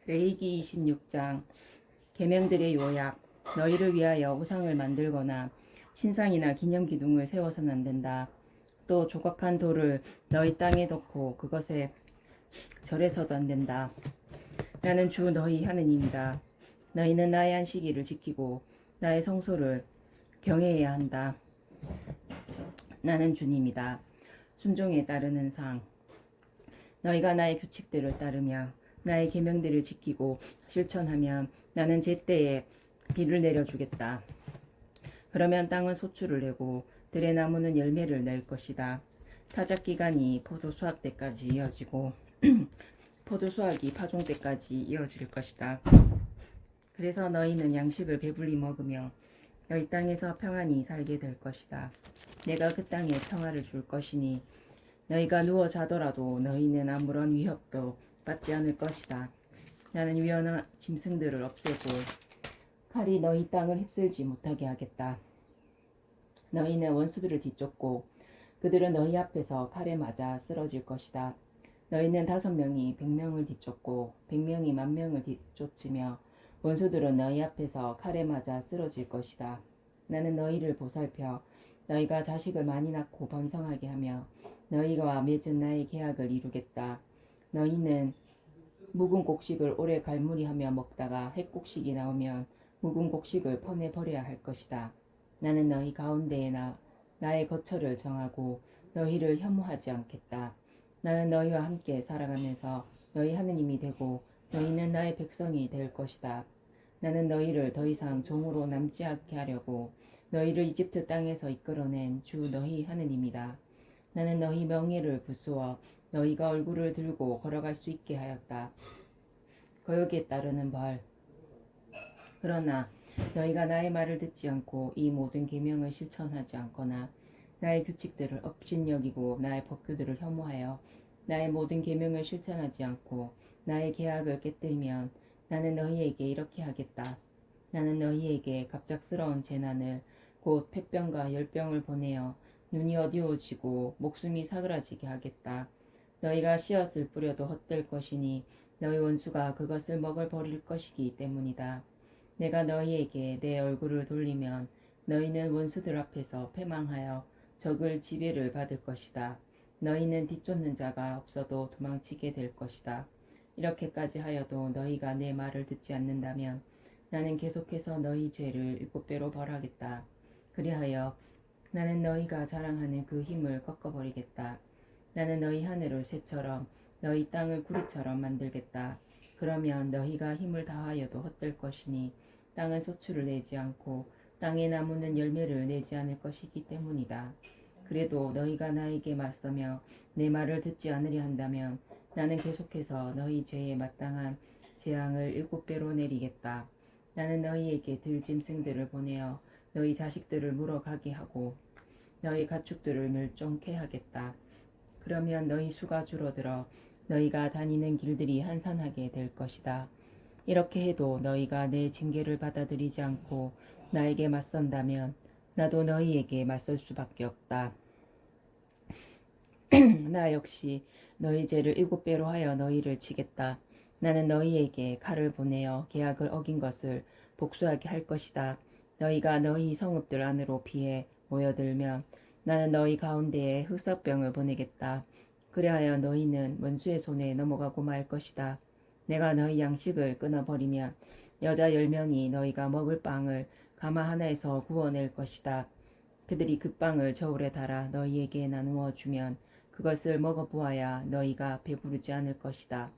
레위기 26장 계명들의 요약. 너희를 위하여 우상을 만들거나 신상이나 기념기둥을 세워서는 안 된다. 또 조각한 돌을 너희 땅에 덮고 그것에 절해서도 안 된다. 나는 주 너희 하느님이다. 너희는 나의 안식일을 지키고 나의 성소를 경외해야 한다. 나는 주님이다. 순종에 따르는 상. 너희가 나의 규칙들을 따르며 나의 계명들을 지키고 실천하면 나는 제때에 비를 내려주겠다. 그러면 땅은 소출을 내고 들의 나무는 열매를 낼 것이다. 타작 기간이 포도 수확 때까지 이어지고 포도 수확이 파종 때까지 이어질 것이다. 그래서 너희는 양식을 배불리 먹으며 너희 땅에서 평안히 살게 될 것이다. 내가 그 땅에 평화를 줄 것이니 너희가 누워 자더라도 너희는 아무런 위협도 받지 않을 것이다. 나는 위험한 짐승들을 없애고 칼이 너희 땅을 휩쓸지 못하게 하겠다. 너희는 원수들을 뒤쫓고 그들은 너희 앞에서 칼에 맞아 쓰러질 것이다. 너희는 5명이 100명을 뒤쫓고 100명이 10,000명을 뒤쫓으며 원수들은 너희 앞에서 칼에 맞아 쓰러질 것이다. 나는 너희를 보살펴 너희가 자식을 많이 낳고 번성하게 하며 너희가 맺은 나의 계약을 이루겠다. 너희는 묵은 곡식을 오래 갈무리하며 먹다가 햇곡식이 나오면 묵은 곡식을 퍼내 버려야 할 것이다. 나는 너희 가운데에 나의 거처를 정하고 너희를 혐오하지 않겠다. 나는 너희와 함께 살아가면서 너희 하느님이 되고 너희는 나의 백성이 될 것이다. 나는 너희를 더 이상 종으로 남지 않게 하려고 너희를 이집트 땅에서 이끌어낸 주 너희 하느님이다. 나는 너희 명예를 부수어 너희가 얼굴을 들고 걸어갈 수 있게 하였다. 거역에 따르는 벌. 그러나 너희가 나의 말을 듣지 않고 이 모든 계명을 실천하지 않거나 나의 규칙들을 업신여기고 나의 법규들을 혐오하여 나의 모든 계명을 실천하지 않고 나의 계약을 깨뜨리면 나는 너희에게 이렇게 하겠다. 나는 너희에게 갑작스러운 재난을 곧 폐병과 열병을 보내어 눈이 어두워지고 목숨이 사그라지게 하겠다. 너희가 씨앗을 뿌려도 헛될 것이니 너희 원수가 그것을 먹을 버릴 것이기 때문이다. 내가 너희에게 내 얼굴을 돌리면 너희는 원수들 앞에서 패망하여 적을 지배를 받을 것이다. 너희는 뒤쫓는 자가 없어도 도망치게 될 것이다. 이렇게까지 하여도 너희가 내 말을 듣지 않는다면 나는 계속해서 너희 죄를 7배로 벌하겠다. 그리하여 나는 너희가 자랑하는 그 힘을 꺾어버리겠다. 나는 너희 하늘을 새처럼 너희 땅을 구리처럼 만들겠다. 그러면 너희가 힘을 다하여도 헛될 것이니 땅은 소출을 내지 않고 땅의 나무는 열매를 내지 않을 것이기 때문이다. 그래도 너희가 나에게 맞서며 내 말을 듣지 않으려 한다면 나는 계속해서 너희 죄에 마땅한 재앙을 7배로 내리겠다. 나는 너희에게 들짐승들을 보내어 너희 자식들을 물어가게 하고 너희 가축들을 멸종케 하겠다. 그러면 너희 수가 줄어들어 너희가 다니는 길들이 한산하게 될 것이다. 이렇게 해도 너희가 내 징계를 받아들이지 않고 나에게 맞선다면 나도 너희에게 맞설 수밖에 없다. 나 역시 너희 죄를 7배로 하여 너희를 치겠다. 나는 너희에게 칼을 보내어 계약을 어긴 것을 복수하게 할 것이다. 너희가 너희 성읍들 안으로 피해 모여들면 나는 너희 가운데에 흑사병을 보내겠다. 그리하여 너희는 원수의 손에 넘어가고 말 것이다. 내가 너희 양식을 끊어버리면 여자 10명이 너희가 먹을 빵을 가마 하나에서 구워낼 것이다. 그들이 그 빵을 저울에 달아 너희에게 나누어 주면 그것을 먹어보아야 너희가 배부르지 않을 것이다.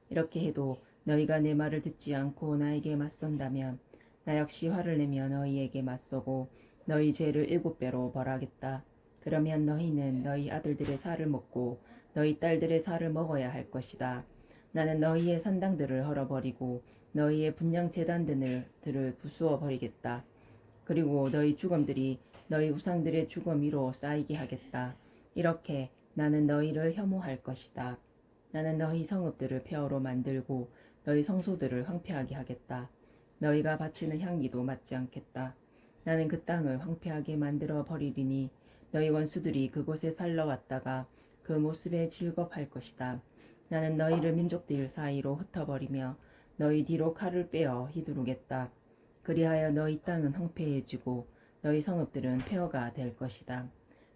이렇게 해도 너희가 내 말을 듣지 않고 나에게 맞선다면 나 역시 화를 내며 너희에게 맞서고 너희 죄를 7배로 벌하겠다. 그러면 너희는 너희 아들들의 살을 먹고 너희 딸들의 살을 먹어야 할 것이다. 나는 너희의 산당들을 헐어버리고 너희의 분향 제단들을 부수어 버리겠다. 그리고 너희 주검들이 너희 우상들의 주검 위로 쌓이게 하겠다. 이렇게 나는 너희를 혐오할 것이다. 나는 너희 성읍들을 폐허로 만들고 너희 성소들을 황폐하게 하겠다. 너희가 바치는 향기도 맞지 않겠다. 나는 그 땅을 황폐하게 만들어 버리리니 너희 원수들이 그곳에 살러 왔다가 그 모습에 즐겁할 것이다. 나는 너희를 민족들 사이로 흩어버리며 너희 뒤로 칼을 빼어 휘두르겠다. 그리하여 너희 땅은 황폐해지고 너희 성읍들은 폐허가 될 것이다.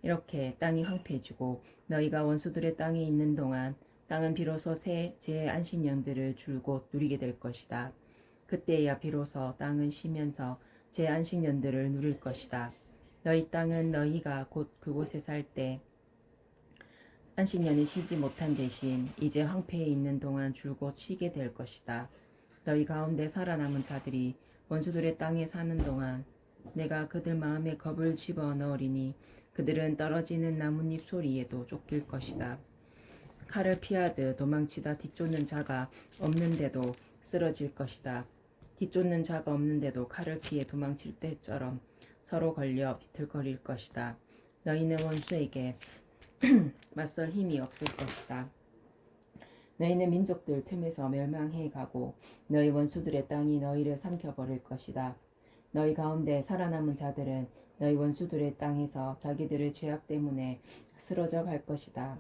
이렇게 땅이 황폐해지고 너희가 원수들의 땅에 있는 동안 땅은 비로소 새 제 안식년들을 줄곧 누리게 될 것이다. 그때야 비로소 땅은 쉬면서 제 안식년들을 누릴 것이다. 너희 땅은 너희가 곧 그곳에 살 때 안식년이 쉬지 못한 대신 이제 황폐해 있는 동안 줄곧 쉬게 될 것이다. 너희 가운데 살아남은 자들이 원수들의 땅에 사는 동안 내가 그들 마음에 겁을 집어넣으리니 그들은 떨어지는 나뭇잎 소리에도 쫓길 것이다. 칼을 피하듯 도망치다 뒤쫓는 자가 없는데도 쓰러질 것이다. 뒤쫓는 자가 없는데도 칼을 피해 도망칠 때처럼 서로 걸려 비틀거릴 것이다. 너희는 원수에게 맞설 힘이 없을 것이다. 너희는 민족들 틈에서 멸망해 가고 너희 원수들의 땅이 너희를 삼켜버릴 것이다. 너희 가운데 살아남은 자들은 너희 원수들의 땅에서 자기들의 죄악 때문에 쓰러져 갈 것이다.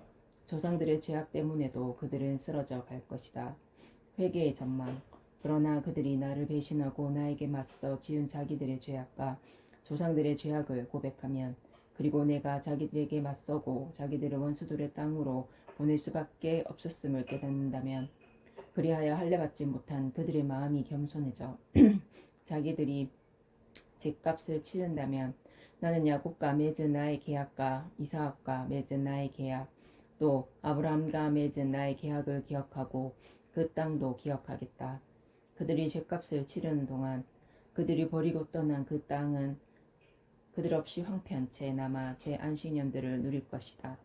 조상들의 죄악 때문에도 그들은 쓰러져 갈 것이다. 회개의 전망. 그러나 그들이 나를 배신하고 나에게 맞서 지은 자기들의 죄악과 조상들의 죄악을 고백하면 그리고 내가 자기들에게 맞서고 자기들을 원수들의 땅으로 보낼 수밖에 없었음을 깨닫는다면 그리하여 할례받지 못한 그들의 마음이 겸손해져 자기들이 죗값을 치른다면 나는 야곱과 맺은 나의 계약과 이삭과 맺은 나의 계약 또 아브라함과 맺은 나의 계약을 기억하고 그 땅도 기억하겠다. 그들이 죗값을 치르는 동안 그들이 버리고 떠난 그 땅은 그들 없이 황폐한 채 남아 제 안식년들을 누릴 것이다.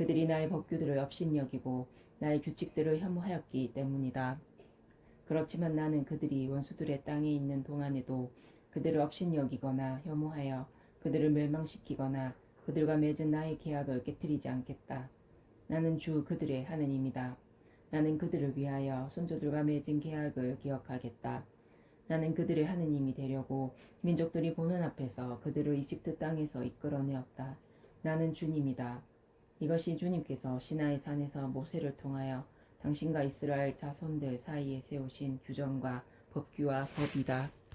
그들이 나의 법규들을 업신여기고 나의 규칙들을 혐오하였기 때문이다. 그렇지만 나는 그들이 원수들의 땅에 있는 동안에도 그들을 업신여기거나 혐오하여 그들을 멸망시키거나 그들과 맺은 나의 계약을 깨뜨리지 않겠다. 나는 주 그들의 하느님이다. 나는 그들을 위하여 선조들과 맺은 계약을 기억하겠다. 나는 그들의 하느님이 되려고 민족들이 보는 앞에서 그들을 이집트 땅에서 이끌어내었다. 나는 주님이다. 이것이 주님께서 시나이 산에서 모세를 통하여 당신과 이스라엘 자손들 사이에 세우신 규정과 법규와 법이다.